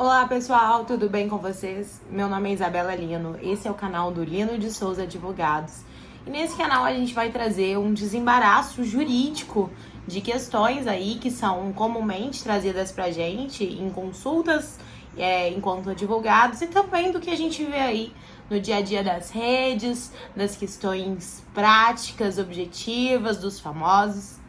Olá pessoal, tudo bem com vocês? Meu nome é Isabela Lino, esse é o canal do Lino de Souza Advogados. E nesse canal a gente vai trazer um desembaraço jurídico de questões aí que são comumente trazidas pra gente em consultas enquanto advogados e também do que a gente vê aí no dia a dia das redes, das questões práticas, objetivas, dos famosos.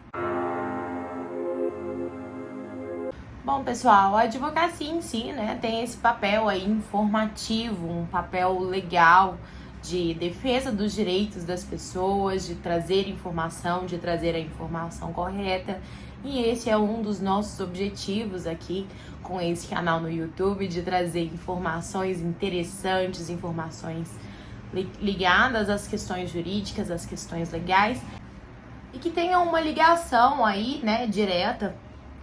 Bom, pessoal, a advocacia em si, né, tem esse papel aí informativo, um papel legal de defesa dos direitos das pessoas, de trazer informação, de trazer a informação correta. E esse é um dos nossos objetivos aqui com esse canal no YouTube, de trazer informações interessantes, informações ligadas às questões jurídicas, às questões legais, e que tenham uma ligação aí, né, direta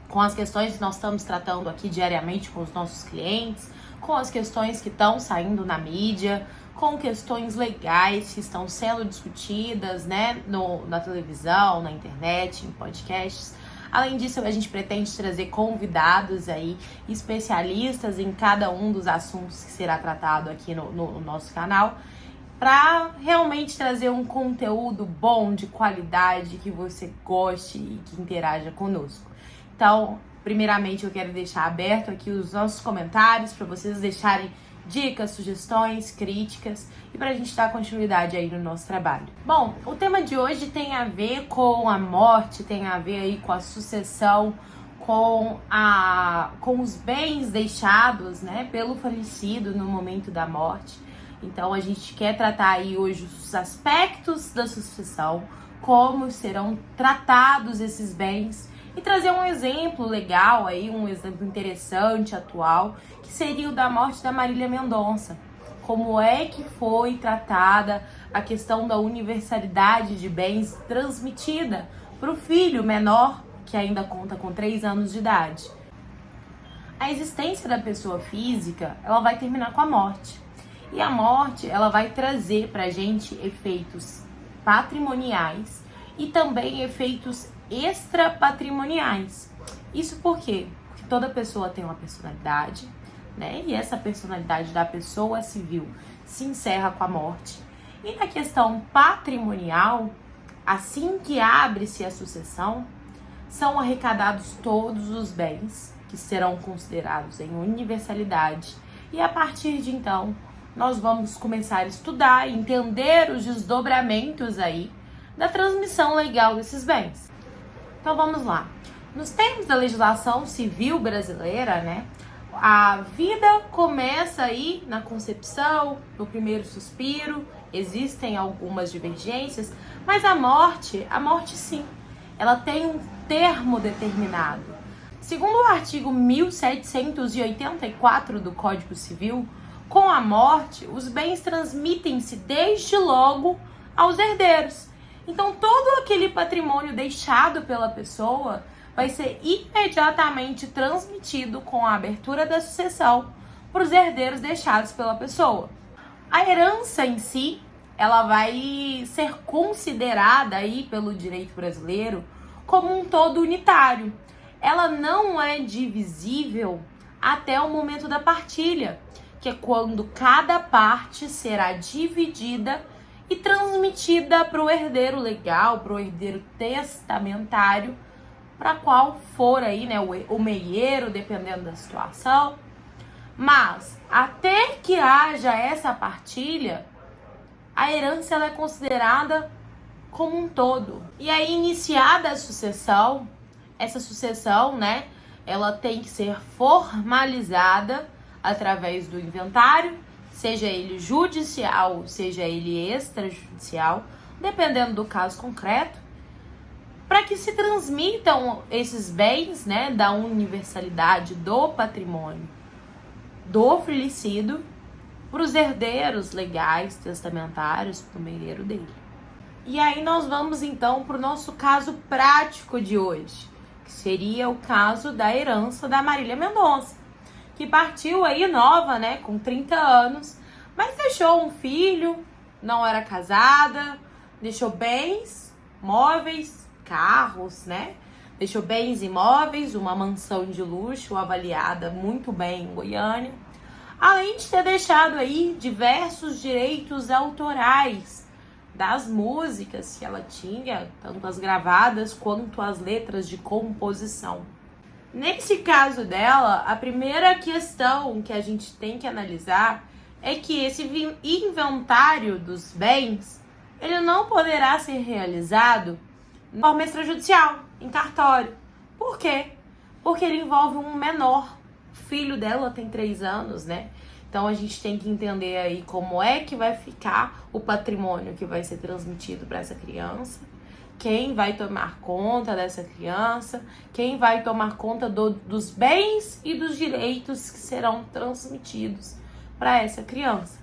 com as questões que nós estamos tratando aqui diariamente com os nossos clientes, com as questões que estão saindo na mídia, com questões legais que estão sendo discutidas, né, na televisão, na internet, em podcasts. Além disso, a gente pretende trazer convidados aí, especialistas em cada um dos assuntos que será tratado aqui no nosso canal, para realmente trazer um conteúdo bom, de qualidade, que você goste e que interaja conosco. Então, primeiramente, eu quero deixar aberto aqui os nossos comentários para vocês deixarem dicas, sugestões, críticas e para a gente dar continuidade aí no nosso trabalho. Bom, o tema de hoje tem a ver com a morte, tem a ver aí com a sucessão, com os bens deixados, né, pelo falecido no momento da morte. Então, a gente quer tratar aí hoje os aspectos da sucessão, como serão tratados esses bens, e trazer um exemplo legal aí, um exemplo interessante, atual, que seria o da morte da Marília Mendonça. Como é que foi tratada a questão da universalidade de bens transmitida para o filho menor, que ainda conta com 3 anos de idade. A existência da pessoa física, ela vai terminar com a morte. E a morte, ela vai trazer pra gente efeitos patrimoniais e também efeitos extrapatrimoniais. Isso por quê? Porque toda pessoa tem uma personalidade, né? E essa personalidade da pessoa civil se encerra com a morte. E na questão patrimonial, assim que abre-se a sucessão, são arrecadados todos os bens que serão considerados em universalidade. E a partir de então, nós vamos começar a estudar e entender os desdobramentos aí da transmissão legal desses bens. Então vamos lá. Nos termos da legislação civil brasileira, né, a vida começa aí na concepção, no primeiro suspiro, existem algumas divergências, mas a morte sim, ela tem um termo determinado. Segundo o artigo 1784 do Código Civil, com a morte, os bens transmitem-se desde logo aos herdeiros. Então, todo aquele patrimônio deixado pela pessoa vai ser imediatamente transmitido com a abertura da sucessão para os herdeiros deixados pela pessoa. A herança em si, ela vai ser considerada aí pelo direito brasileiro como um todo unitário. Ela não é divisível até o momento da partilha, que é quando cada parte será dividida e transmitida para o herdeiro legal, para o herdeiro testamentário, para qual for aí, né, o meieiro, dependendo da situação. Mas, até que haja essa partilha, a herança ela é considerada como um todo. E aí, iniciada a sucessão, essa sucessão, né, ela tem que ser formalizada através do inventário, seja ele judicial, seja ele extrajudicial, dependendo do caso concreto, para que se transmitam esses bens, né, da universalidade do patrimônio do falecido para os herdeiros legais, testamentários, para o meieiro dele. E aí nós vamos então para o nosso caso prático de hoje, que seria o caso da herança da Marília Mendonça, que partiu aí nova, né, com 30 anos, mas deixou um filho, não era casada, deixou bens, móveis, carros, né, Deixou bens imóveis, uma mansão de luxo avaliada muito bem em Goiânia, além de ter deixado aí diversos direitos autorais das músicas que ela tinha, tanto as gravadas quanto as letras de composição. Nesse caso dela, a primeira questão que a gente tem que analisar é que esse inventário dos bens, ele não poderá ser realizado de forma extrajudicial, em cartório. Por quê? Porque ele envolve um menor. O filho dela tem 3 anos, né? Então a gente tem que entender aí como é que vai ficar o patrimônio que vai ser transmitido para essa criança, quem vai tomar conta dessa criança, quem vai tomar conta dos bens e dos direitos que serão transmitidos para essa criança.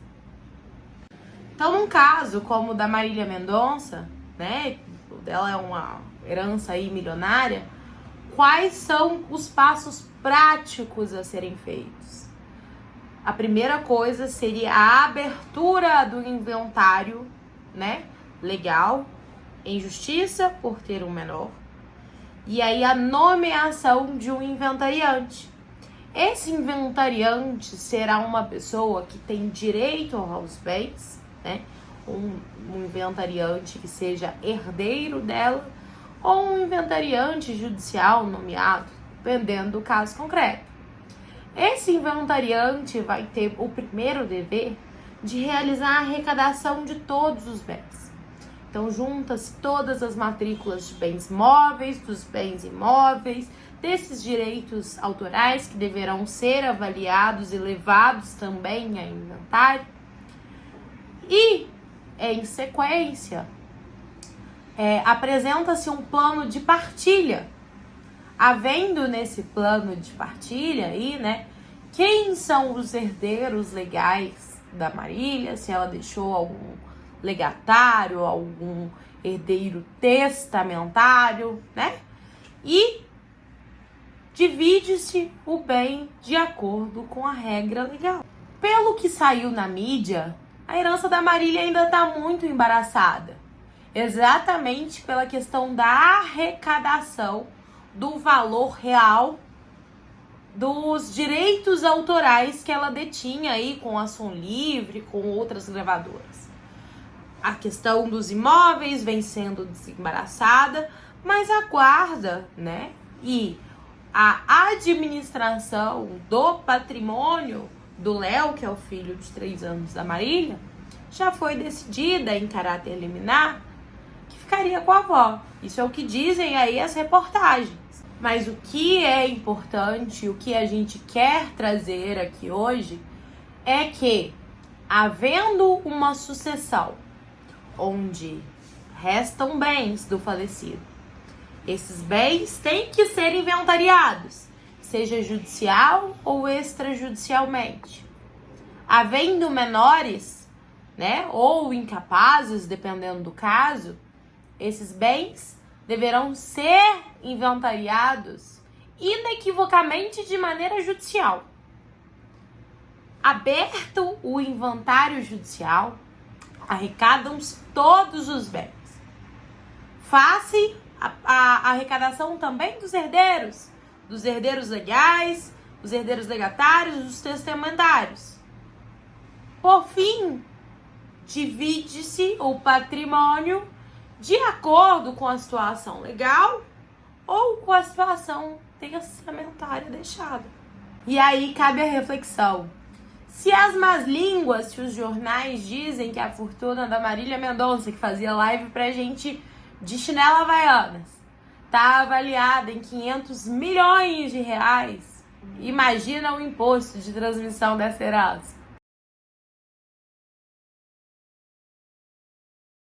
Então, num caso como o da Marília Mendonça, né, o dela é uma herança aí milionária, quais são os passos práticos a serem feitos? A primeira coisa seria a abertura do inventário, né, legal, em justiça por ter um menor, e aí a nomeação de um inventariante. Esse inventariante será uma pessoa que tem direito aos bens, né? Um inventariante que seja herdeiro dela, ou um inventariante judicial nomeado, dependendo do caso concreto. Esse inventariante vai ter o primeiro dever de realizar a arrecadação de todos os bens. Então, junta-se todas as matrículas de bens móveis, dos bens imóveis, desses direitos autorais que deverão ser avaliados e levados também a inventário. E, em sequência, apresenta-se um plano de partilha. Havendo nesse plano de partilha aí, né, quem são os herdeiros legais da Marília, se ela deixou algum legatário, algum herdeiro testamentário, né? E divide-se o bem de acordo com a regra legal. Pelo que saiu na mídia, a herança da Marília ainda está muito embaraçada, exatamente pela questão da arrecadação do valor real dos direitos autorais que ela detinha aí com a Som Livre, com outras gravadoras. A questão dos imóveis vem sendo desembaraçada, mas aguarda, né? E a administração do patrimônio do Léo, que é o filho de 3 anos da Marília, já foi decidida em caráter liminar que ficaria com a avó. Isso é o que dizem aí as reportagens. Mas o que é importante, o que a gente quer trazer aqui hoje, é que, havendo uma sucessão onde restam bens do falecido, esses bens têm que ser inventariados, seja judicial ou extrajudicialmente. Havendo menores, né, ou incapazes, dependendo do caso, esses bens deverão ser inventariados inequivocamente de maneira judicial. Aberto o inventário judicial, arrecadam-se todos os bens. Faz-se a arrecadação também dos herdeiros legais, dos herdeiros legatários, dos testamentários. Por fim, divide-se o patrimônio de acordo com a situação legal ou com a situação testamentária deixada. E aí cabe a reflexão. Se as más línguas, se os jornais dizem que a fortuna da Marília Mendonça, que fazia live pra gente de chinela havaianas, tá avaliada em 500 milhões de reais, imagina o imposto de transmissão dessa herança.